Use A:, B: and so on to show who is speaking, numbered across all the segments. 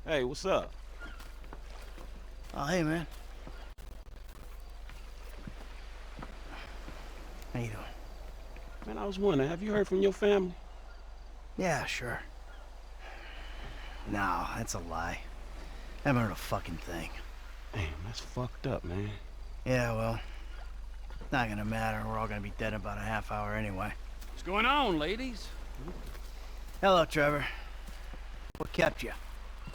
A: Hey, what's up?
B: Oh, hey, man. How you doing?
A: Man, I was wondering, have you heard from your family?
B: Yeah, sure. No, that's a lie. Haven't heard a fucking thing.
A: Damn, that's fucked up, man.
B: Yeah, well, not gonna matter. We're all gonna be dead in about a half hour anyway.
C: What's going on, ladies?
B: Hello, Trevor. What kept you?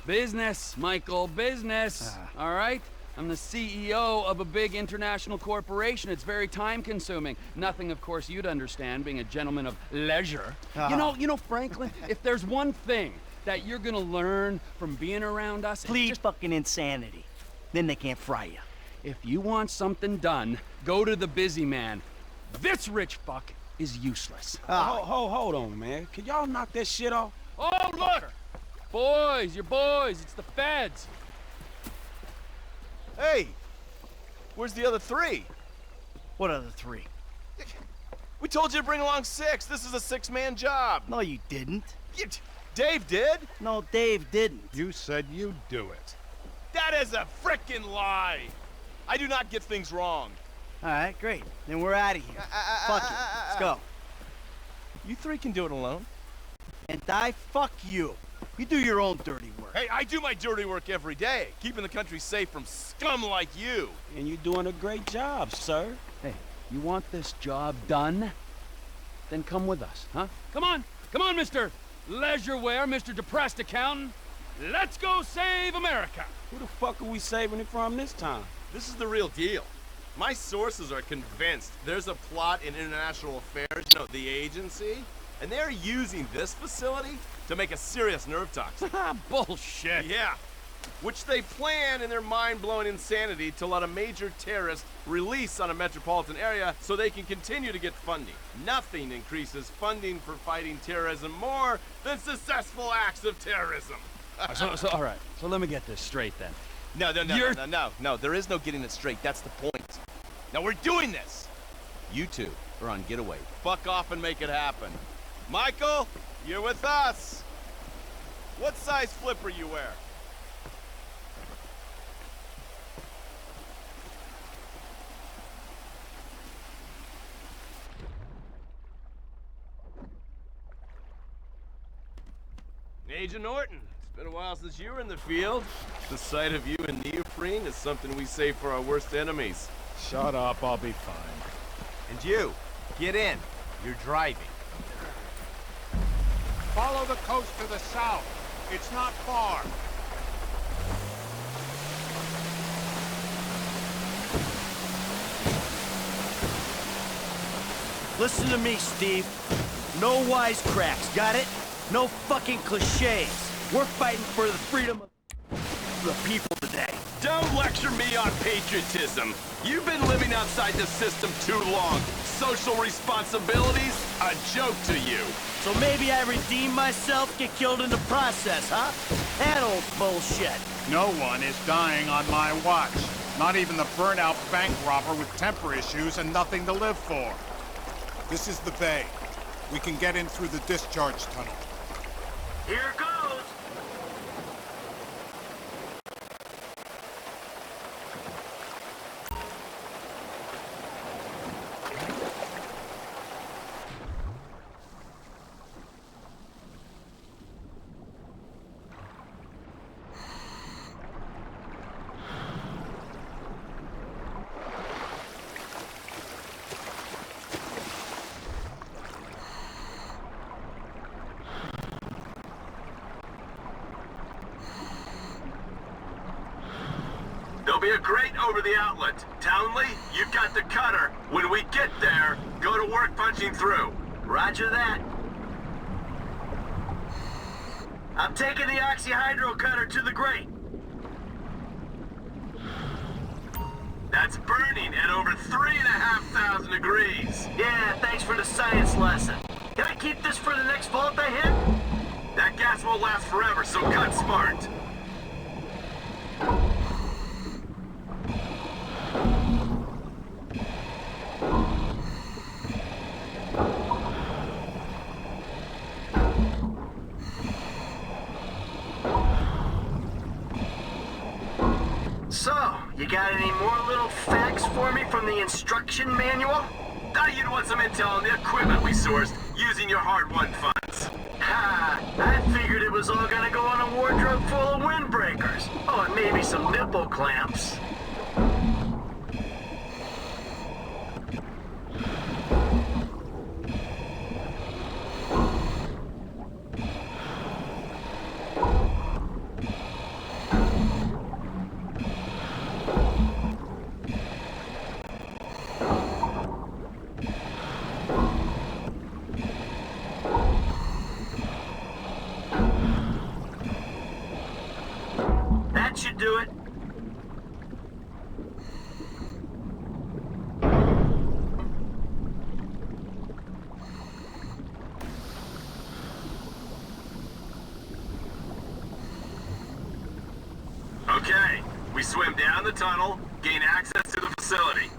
C: Business, Michael, business. All right? I'm the CEO of a big international corporation. It's very time-consuming. Nothing, of course, you'd understand, being a gentleman of leisure. You know, Franklin, if there's one thing that you're gonna learn from being around us...
B: Plead fucking insanity. Then they can't fry you.
C: If you want something done, go to the busy man. This rich fuck is useless.
A: Hold on, man. Can y'all knock that shit off?
C: Oh, look! Boys, you're boys. It's the feds.
D: Hey! Where's the other three?
B: What other three?
D: We told you to bring along 6. This is a 6-man job.
B: No, you didn't.
D: Dave did?
B: No, Dave didn't.
E: You said you'd do it.
D: That is a frickin' lie. I do not get things wrong.
B: All right, great. Then we're out of here. Fuck it. Let's go.
D: You 3 can do it alone.
B: And fuck you. You do your own dirty work.
D: Hey, I do my dirty work every day, keeping the country safe from scum like you.
A: And you're doing a great job, sir.
C: Hey, you want this job done? Then come with us, huh? Come on, Mr. Leisureware, Mr. Depressed Accountant. Let's go save America.
A: Who the fuck are we saving it from this time?
D: This is the real deal. My sources are convinced there's a plot in international affairs, you know, the agency, and they're using this facility to make a serious nerve toxin.
C: Bullshit.
D: Yeah. Which they plan in their mind-blowing insanity to let a major terrorist release on a metropolitan area so they can continue to get funding. Nothing increases funding for fighting terrorism more than successful acts of terrorism.
C: All right. So let me get this straight then.
D: No. There is no getting it straight. That's the point. Now we're doing this. You 2 are on getaway. Fuck off and make it happen. Michael, you're with us. What size flipper you wear? Agent Norton, it's been a while since you were in the field. The sight of you in neoprene is something we save for our worst enemies.
E: Shut up, I'll be fine.
D: And you, get in. You're driving.
E: Follow the coast to the south. It's not far.
B: Listen to me, Steve. No wisecracks, got it? No fucking cliches. We're fighting for the freedom of the people today.
D: Don't lecture me on patriotism. You've been living outside the system too long. Social responsibilities, a joke to you.
B: So maybe I redeem myself, get killed in the process, huh? That old bullshit.
E: No one is dying on my watch. Not even the burnout bank robber with temper issues and nothing to live for. This is the bay. We can get in through the discharge tunnel.
B: Here goes.
D: There'll be a grate over the outlet. Townley, you've got the cutter. When we get there, go to work punching through.
B: Roger that. I'm taking the oxyhydro cutter to the grate.
D: That's burning at over 3,500 degrees.
B: Yeah, thanks for the science lesson. Can I keep this for the next vault I hit?
D: That gas won't last forever, so cut smart.
B: So, you got any more little facts for me from the instruction manual?
D: Thought you'd want some intel on the equipment we sourced using your hard-won funds.
B: Ha! I figured it was all gonna go on a wardrobe full of windbreakers. Oh, and maybe some nipple clamps. That should do it.
D: Okay, we swim down the tunnel, gain access to the facility.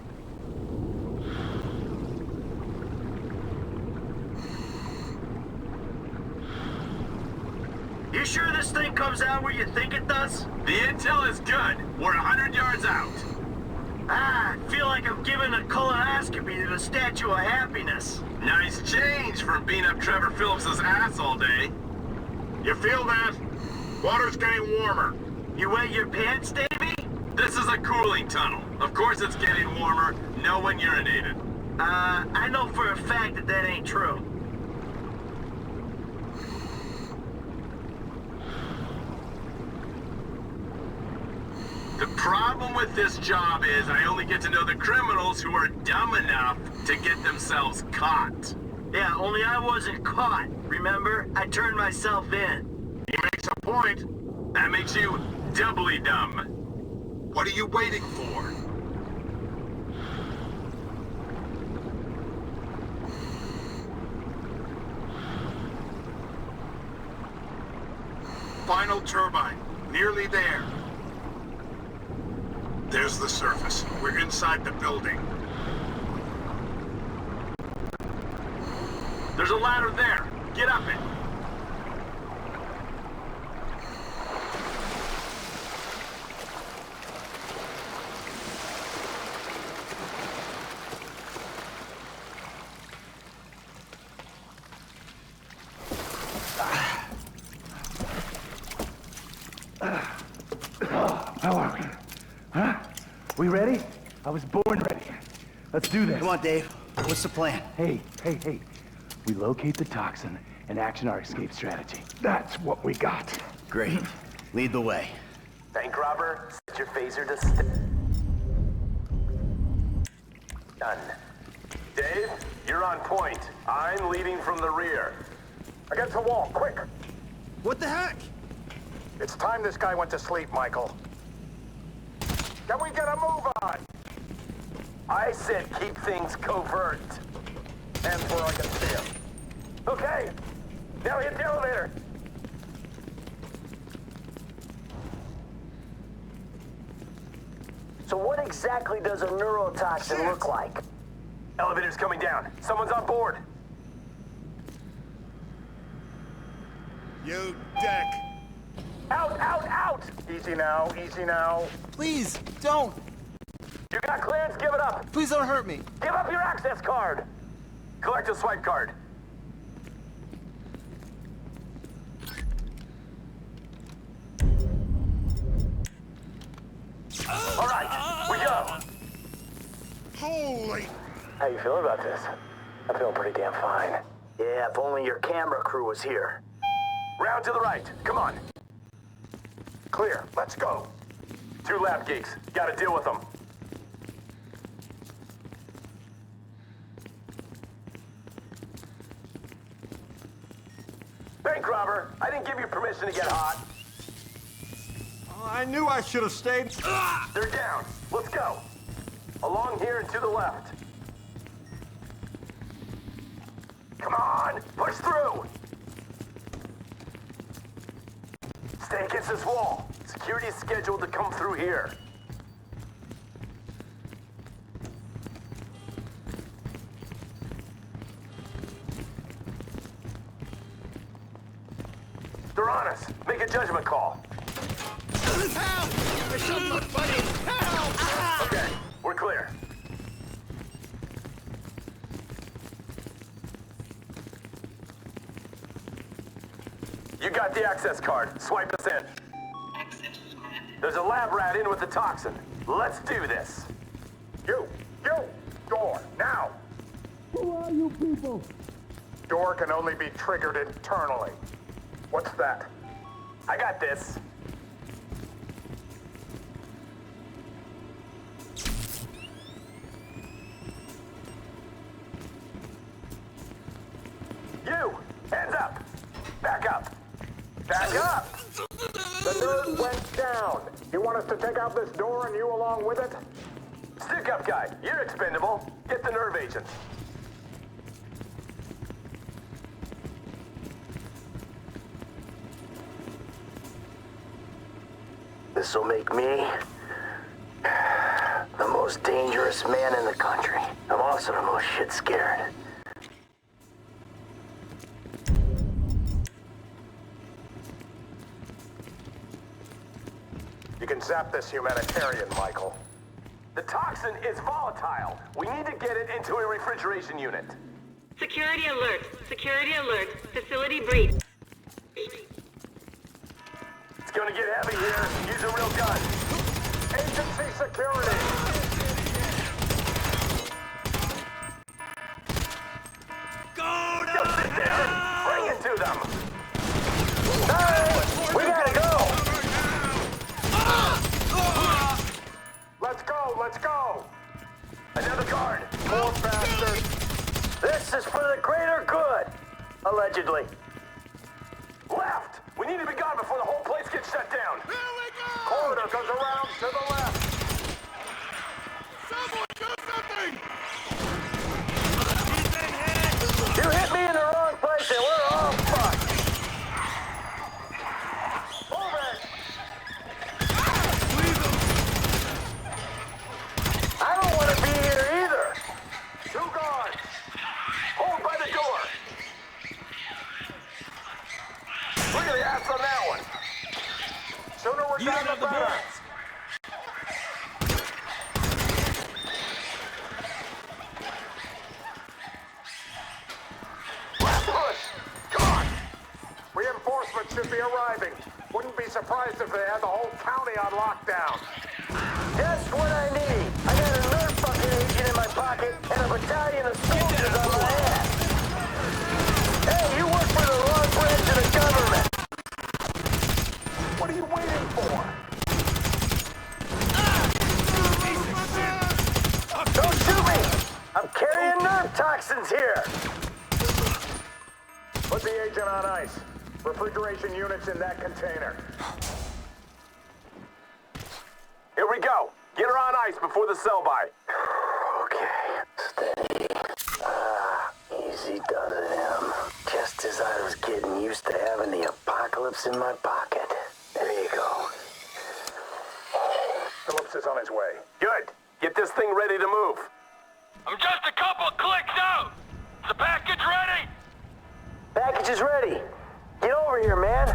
B: You sure this thing comes out where you think it does?
D: The intel is good. We're 100 yards out.
B: Ah, I feel like I'm giving a colonoscopy to the Statue of Happiness.
D: Nice change from beating up Trevor Phillips's ass all day. You feel that? Water's getting warmer.
B: You wet your pants, Davey?
D: This is a cooling tunnel. Of course it's getting warmer. No one urinated.
B: I know for a fact that that ain't true.
D: The problem with this job is I only get to know the criminals who are dumb enough to get themselves caught.
B: Yeah, only I wasn't caught, remember? I turned myself in.
D: He makes a point. That makes you doubly dumb. What are you waiting for?
E: Final turbine. Nearly there. There's the surface. We're inside the building.
D: There's a ladder there. Get up it.
F: How are we? Huh? We ready? I was born ready. Let's do this.
B: Come on, Dave. What's the plan?
F: Hey. We locate the toxin and action our escape strategy. That's what we got.
B: Great. Lead the way.
G: Bank robber, set your phaser to done.
D: Dave, you're on point. I'm leading from the rear.
G: Against the wall, quick!
B: What the heck?
G: It's time this guy went to sleep, Michael. Can we get a move on?
D: I said keep things covert.
G: Hands where I can see him. Okay, now hit the elevator. So what exactly does a neurotoxin look like?
D: Elevator's coming down. Someone's on board.
E: You dick!
G: Out, out, out! Easy now, easy now.
B: Please, don't.
G: You got clearance, give it up.
B: Please don't hurt me.
G: Give up your access card.
D: Collect a swipe card.
G: All right, we go.
E: Holy...
G: How you feeling about this? I'm feeling pretty damn fine. Yeah, if only your camera crew was here.
D: Round to the right. Come on.
G: Clear, let's go.
D: 2 lab geeks. Gotta deal with them. Bank robber, I didn't give you permission to get hot.
H: I knew I should have stayed.
D: They're down. Let's go. Along here and to the left. Come on, push through. Stay against this wall. Security is scheduled to come through here. They're on us. Make a judgment call.
B: Help! I shot my buddy.
G: You got the access card. Swipe us in. There's a lab rat in with the toxin. Let's do this. You! Door, now!
H: Who are you people?
G: Door can only be triggered internally. What's that? I got this. You! Hands up! Back up! Back up! The nerd went down. You want us to take out this door and you along with it? Stick up, guy. You're expendable. Get the nerve agent.
I: This'll make me the most dangerous man in the country. I'm also the most shit scared.
G: You can zap this humanitarian, Michael. The toxin is volatile. We need to get it into a refrigeration unit.
J: Security alert. Security alert. Facility breach.
G: It's gonna get heavy here. Use a real gun. Agency security.
B: Go
G: Go sit there. Bring it to them.
I: Hey, we gotta go!
G: Let's go. Another guard. More bastards.
I: This is for the greater good. Allegedly.
G: Left. We need to be gone before the whole place gets shut down. Here we go. Corridor goes around to the left.
E: Someone do something!
I: You hit me in the wrong place and we're all fucked.
G: Move it.
I: I don't want to be here either.
G: 2 guards. Hold by the door. Look at the ass on that one. Sooner we're done, the better. Push. Gone. Reinforcements should be arriving. Wouldn't be surprised if they had the whole county on lockdown.
I: Just what I need. I got a nerve fucking agent in my pocket and a battalion of soldiers on my ass. Hey, you work for the wrong branch of the government.
G: What are you waiting for?
I: Don't shoot me. I'm carrying nerve toxins here.
G: Put the agent on ice. Refrigeration units in that container. Here we go. Get her on ice before the sell-by.
I: Okay, steady. Easy does it, Em. Just as I was getting used to having the apocalypse in my pocket. There you go.
G: Phillips is on his way. Good. Get this thing ready to move.
K: I'm just a couple clicks out. Is the package ready?
I: Package is ready. Get over here, man.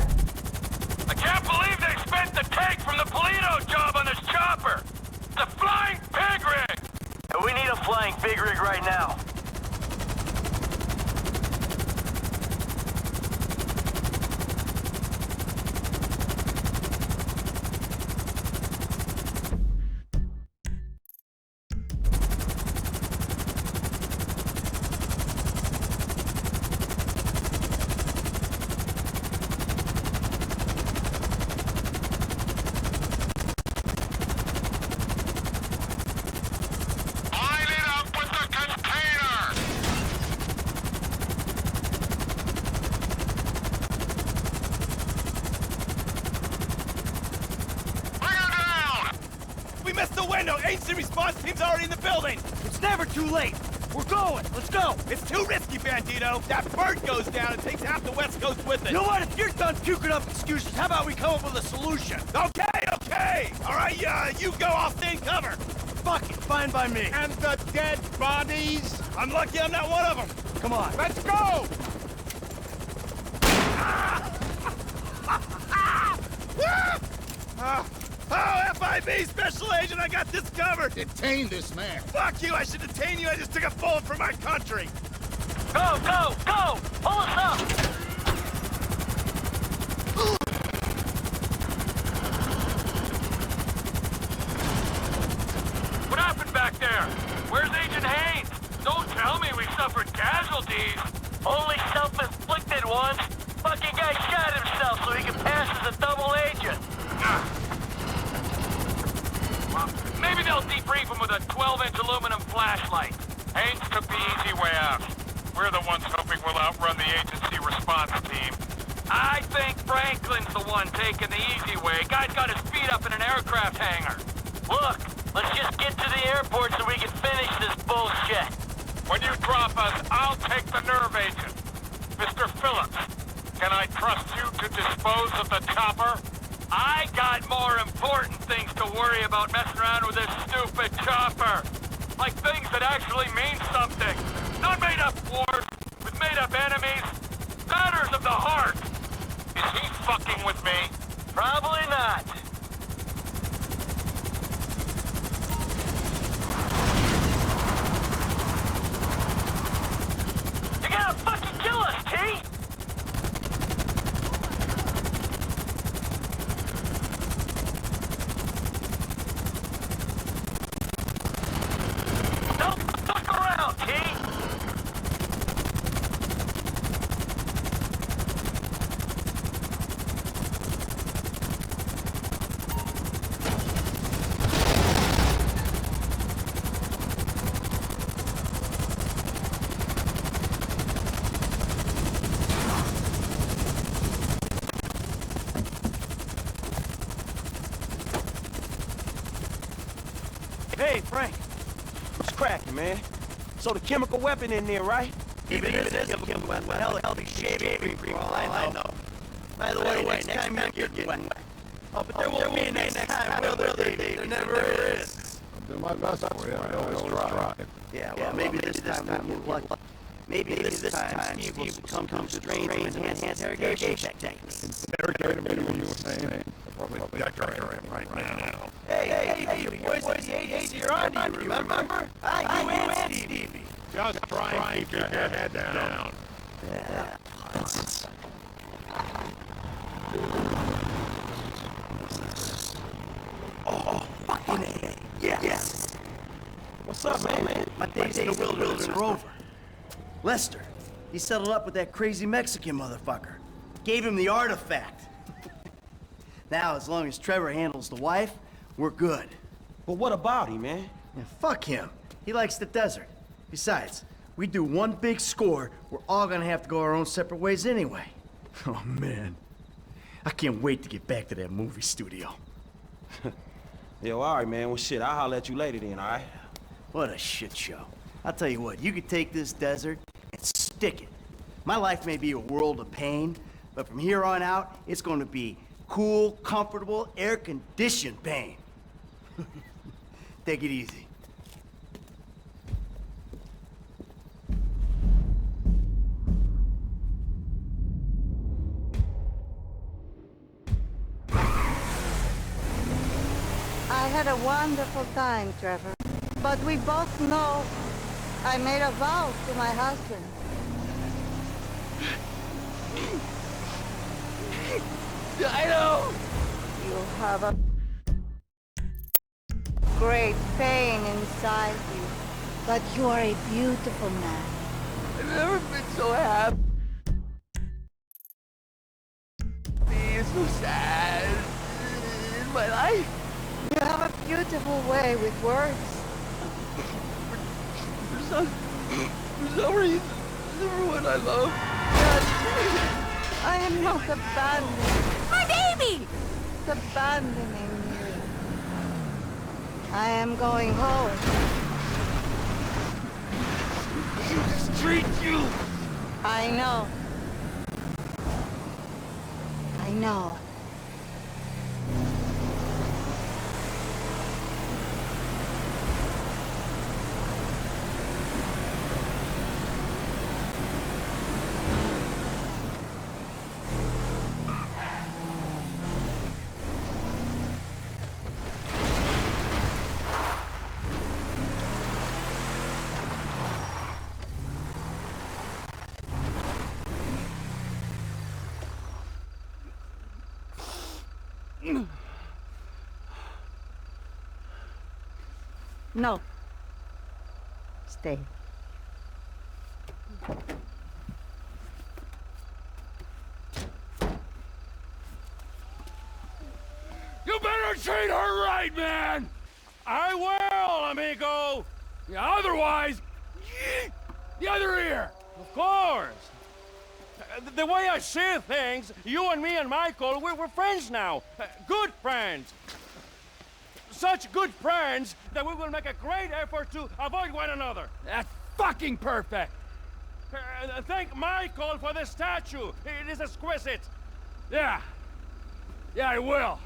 K: I can't believe they spent the tank from the Polito job on this chopper. It's a flying pig rig.
B: We need a flying pig rig right now.
K: Line it up with the container. Bring her down.
B: We missed the window. Agency response team's already in the building. It's never too late. We're going. Let's go. It's too risky, Bandito. That bird goes down and takes half the West Coast with it. You know what? If you're done puking up excuses, how about we come up with a solution? Okay. All right, you go. I'll stay in cover. Fuck it. Fine by me.
E: And the dead bodies?
B: I'm lucky I'm not one of them. Come on.
E: Let's go!
B: Oh, FIB Special Agent, I got this covered.
E: Detain this man.
B: Fuck you. I should detain you. I just took a bullet for my country.
K: Go. Pull us up. happened back there? Where's Agent Haynes? Don't tell me we suffered casualties.
I: Only self-inflicted ones. Fucking guy shot himself so he could pass as a double agent.
K: Well, maybe they'll debrief him with a 12-inch aluminum flashlight. Haynes took the easy way out. We're the ones hoping we'll outrun the agency response team. I think Franklin's the one taking the easy way. Guy's got his feet up in an aircraft hangar.
I: Look, let's just get to the airport so we can finish this bullshit.
K: When you drop us, I'll take the nerve agent. Mr. Phillips, can I trust you to dispose of the chopper? I got more important things to worry about messing around with this stupid chopper. Like things that actually mean something. Not made-up wars with made-up enemies. Matters of the heart. Is he fucking with me?
I: Probably not. You're gonna fucking kill us, T! Don't fuck around, T!
A: Hey, Frank. What's cracking, man? So the chemical weapon in there, right?
I: Even if it is a chemical weapon, hell, it'll be shaving for all I know. By the way, next time you're getting wet. Oh, but there won't be a next time, will there, Davey? There never is.
E: Do my best for you. I always try.
I: Yeah, well, maybe this time we'll get lucky. Maybe this time Steve will succumb to strange and enhanced interrogation techniques.
E: Interrogate me when you were saying. Probably decorate him right now.
I: Hey, you boys, the agents are on you, remember? You and Stevie.
E: Just try and keep your head down.
I: Yeah. Oh, fucking A. Yes.
A: What's up, man?
I: My days in the wilderness are over. Lester, he settled up with that crazy Mexican motherfucker. Gave him the artifact. Now, as long as Trevor handles the wife, we're good.
A: But what about him, man?
I: Yeah, fuck him. He likes the desert. Besides, we do one big score, we're all gonna have to go our own separate ways anyway. Oh, man. I can't wait to get back to that movie studio.
A: Yo, all right, man. Well, shit, I'll holler at you later then, all right?
I: What a shit show. I'll tell you what, you could take this desert and stick it. My life may be a world of pain, but from here on out, it's going to be cool, comfortable, air-conditioned pain. Take it easy.
L: I had a wonderful time, Trevor. But we both know I made a vow to my husband.
C: I know!
L: You have a great pain inside you, but you are a beautiful man.
C: I've never been so happy. It's so sad in my life.
L: You have a beautiful way with words.
C: For some reason, everyone I love.
L: I am not abandoning.
M: My baby!
L: Abandoning you. I am going home.
C: Treat you!
L: I know. I know. No. Namaste.
B: You better treat her right, man! I will, amigo! Yeah, otherwise, the other ear! Of course! The way I see things, you and me and Michael, we're friends now. Good friends. Such good friends that we will make a great effort to avoid one another. That's fucking perfect! Thank Michael for the statue. It is exquisite. Yeah. Yeah, I will.